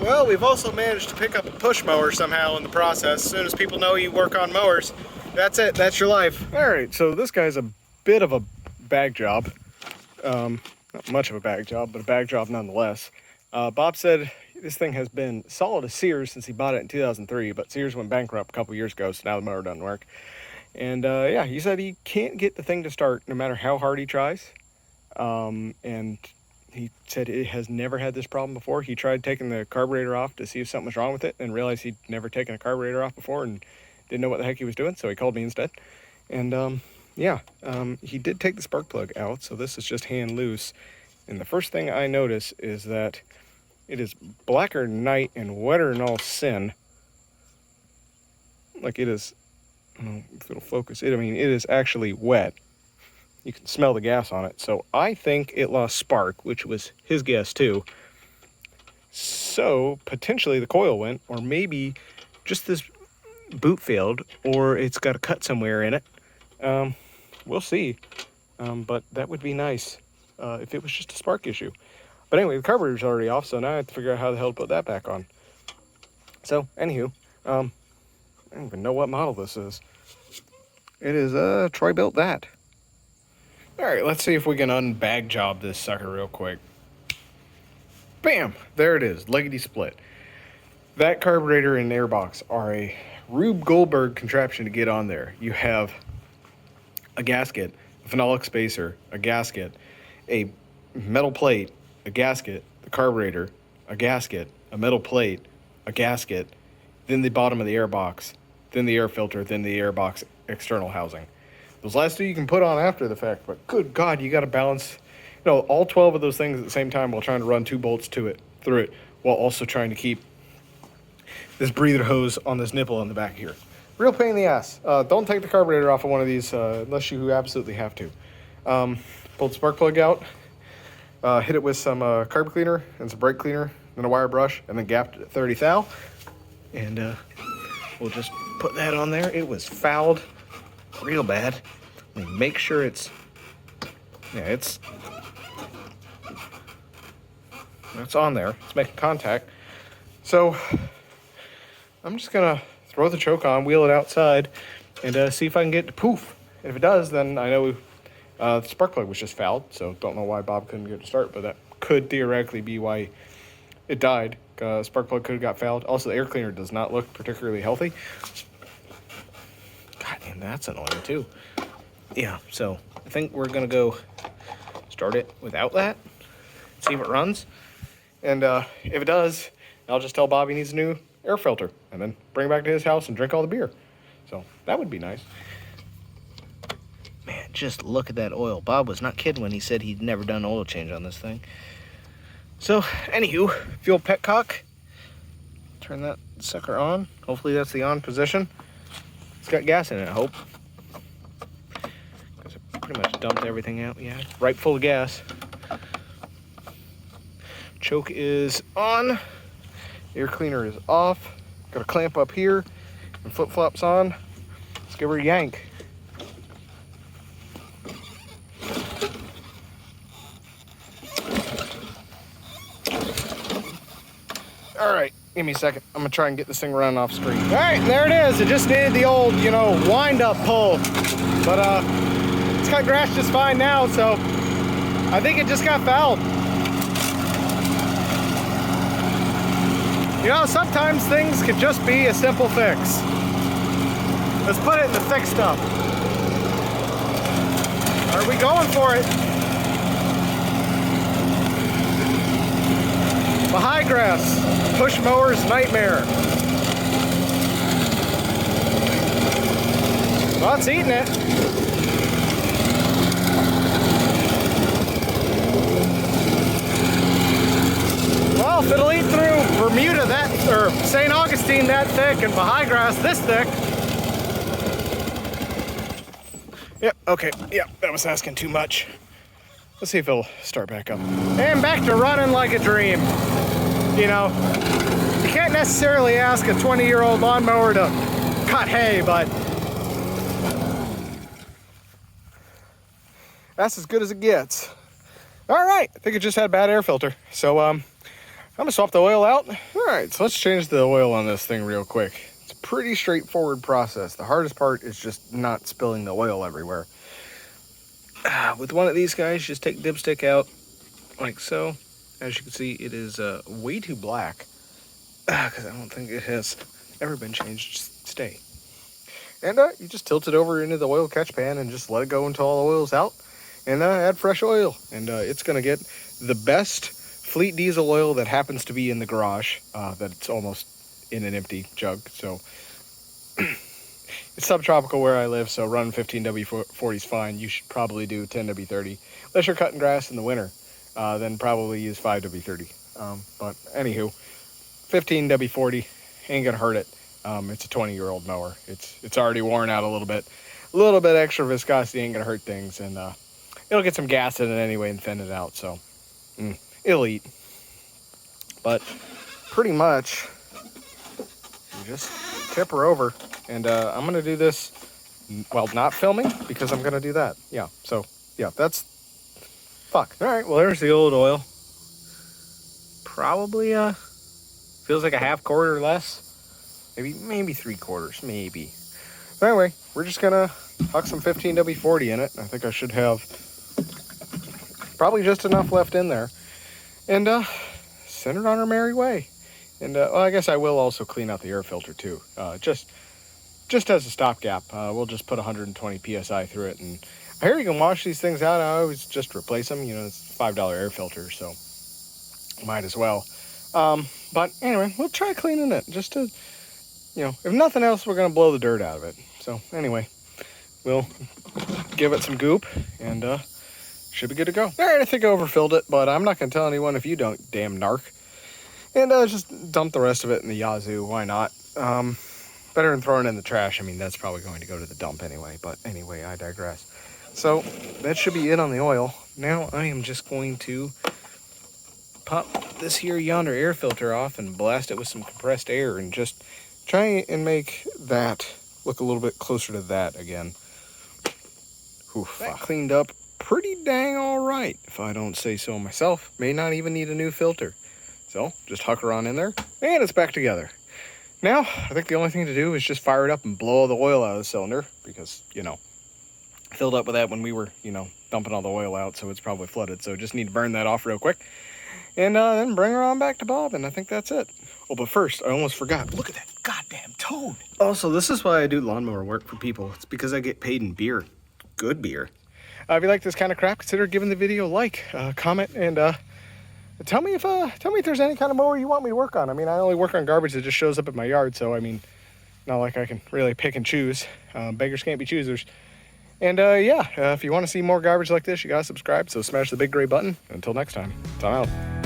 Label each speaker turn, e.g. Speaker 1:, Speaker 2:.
Speaker 1: Well, we've also managed to pick up a push mower somehow in the process. As soon as people know you work on mowers, that's it, that's your life. All right, so this guy's a bit of a bag job. Not much of a bag job, but a bag job nonetheless. Bob said this thing has been solid as Sears since he bought it in 2003, but Sears went bankrupt a couple years ago, so now the mower doesn't work. And yeah, he said he can't get the thing to start no matter how hard he tries. And he said it has never had this problem before. He tried taking the carburetor off to see if something was wrong with it and realized he'd never taken a carburetor off before and didn't know what the heck he was doing, so he called me instead. And yeah, he did take the spark plug out, so this is just hand loose. And the first thing I notice is that it is blacker than night and wetter than all sin. Like it is, I don't know if it'll focus it. I mean, it is actually wet. You can smell the gas on it. So I think it lost spark, which was his guess too. So potentially the coil went, or maybe just this boot failed, or it's got a cut somewhere in it. We'll see. But that would be nice if it was just a spark issue. But anyway, the carburetor's already off, so now I have to figure out how the hell to put that back on. So, anywho, I don't even know what model this is. It is a Troy-Bilt that. Alright, let's see if we can unbag job this sucker real quick. Bam! There it is, leggedy split. That carburetor and airbox are a Rube Goldberg contraption to get on there. You have a gasket, a phenolic spacer, a gasket, a metal plate, a gasket, the carburetor, a gasket, a metal plate, a gasket, then the bottom of the airbox, then the air filter, then the airbox external housing. Those last two you can put on after the fact, but good God, you got to balance, you know, all 12 of those things at the same time while trying to run 2 bolts through it, while also trying to keep this breather hose on this nipple in the back here. Real pain in the ass. Don't take the carburetor off of one of these unless you absolutely have to. Pull the spark plug out, hit it with some carb cleaner and some brake cleaner, then a wire brush, and then gapped it at 30 thou. And we'll just put that on there. It was fouled real bad. Let me make sure it's on there. It's making contact. So I'm just gonna throw the choke on, wheel it outside, and see if I can get it to poof. And if it does, then I know the spark plug was just fouled, so don't know why Bob couldn't get it to start, but that could theoretically be why it died. Spark plug could have got fouled. Also, the air cleaner does not look particularly healthy. God damn, that's annoying too. Yeah, so I think we're gonna go start it without that, see if it runs, and if it does, I'll just tell Bob he needs a new air filter, and then bring it back to his house and drink all the beer. So that would be nice. Man, just look at that oil. Bob was not kidding when he said he'd never done an oil change on this thing. So, anywho, fuel petcock. Turn that sucker on. Hopefully that's the on position. It's got gas in it, I hope. Because I pretty much dumped everything out. Yeah, right full of gas. Choke is on. Air cleaner is off. Got a clamp up here and flip-flops on. Let's give her a yank. All right, give me a second. I'm gonna try and get this thing running off screen. All right, there it is. It just needed the old, you know, wind-up pull. But it's got grass just fine now, so I think it just got fouled. You know, sometimes things could just be a simple fix. Let's put it in the thick stuff. Are we going for it? The high grass, push mower's nightmare. Well, it's eating it. Well, if it'll eat through Bermuda or St. Augustine that thick and Baha'i grass this thick. Yep, okay, yep, that was asking too much. Let's see if it'll start back up. And back to running like a dream. You know, you can't necessarily ask a 20-year-old lawnmower to cut hay, but that's as good as it gets. All right, I think it just had a bad air filter. So gonna swap the oil out. All right, so let's change the oil on this thing real quick. It's a pretty straightforward process. The hardest part is just not spilling the oil everywhere. With one of these guys, just take the dipstick out like so. As you can see, it is way too black because I don't think it has ever been changed. Just stay. And you just tilt it over into the oil catch pan and just let it go until all the oil's out. And add fresh oil. And it's going to get the best fleet diesel oil that happens to be in the garage. That's almost in an empty jug. So it's subtropical where I live, so run 15W40 is fine. You should probably do 10W30. Unless you're cutting grass in the winter, then probably use 5W30. But anywho, 15W40 ain't going to hurt it. It's a 20-year-old mower. It's already worn out a little bit. A little bit extra viscosity ain't gonna hurt things, and it'll get some gas in it anyway and thin it out, so it'll eat. But pretty much, you just tip her over, and I'm gonna do this, well, not filming, because I'm gonna do that. Yeah, so, yeah, that's, fuck. All right, well, there's the old oil. Probably, feels like a half quart or less. Maybe 3/4, maybe. But anyway, we're just gonna huck some 15W40 in it. I think I should have probably just enough left in there. And send it on our merry way. And well, I guess I will also clean out the air filter too. Just as a stopgap. We'll just put 120 PSI through it. And I hear you can wash these things out. I always just replace them. You know, it's a $5 air filter, so might as well. But anyway, we'll try cleaning it just to, you know, if nothing else, we're going to blow the dirt out of it. So anyway, we'll give it some goop and should be good to go. All right, I think I overfilled it, but I'm not going to tell anyone if you don't, damn narc. And just dump the rest of it in the Yazoo. Why not? Better than throwing it in the trash. I mean, that's probably going to go to the dump anyway. But anyway, I digress. So that should be it on the oil. Now I am just going to pop this here yonder air filter off and blast it with some compressed air and just try and make that look a little bit closer to that again. Oof, that cleaned up pretty dang all right, if I don't say so myself. May not even need a new filter. So just huck her on in there and it's back together. Now, I think the only thing to do is just fire it up and blow all the oil out of the cylinder because, you know, filled up with that when we were, you know, dumping all the oil out, so it's probably flooded. So just need to burn that off real quick and then bring her on back to Bob, and I think that's it. Oh, but first, I almost forgot. Look at that goddamn toad. Also, this is why I do lawnmower work for people. It's because I get paid in beer. Good beer. If you like this kind of crap, consider giving the video a like, comment, and tell me if there's any kind of mower you want me to work on. I mean, I only work on garbage that just shows up in my yard, so I mean, not like I can really pick and choose. Beggars can't be choosers. And yeah, if you want to see more garbage like this, you gotta subscribe. So smash the big gray button. Until next time, I'm out.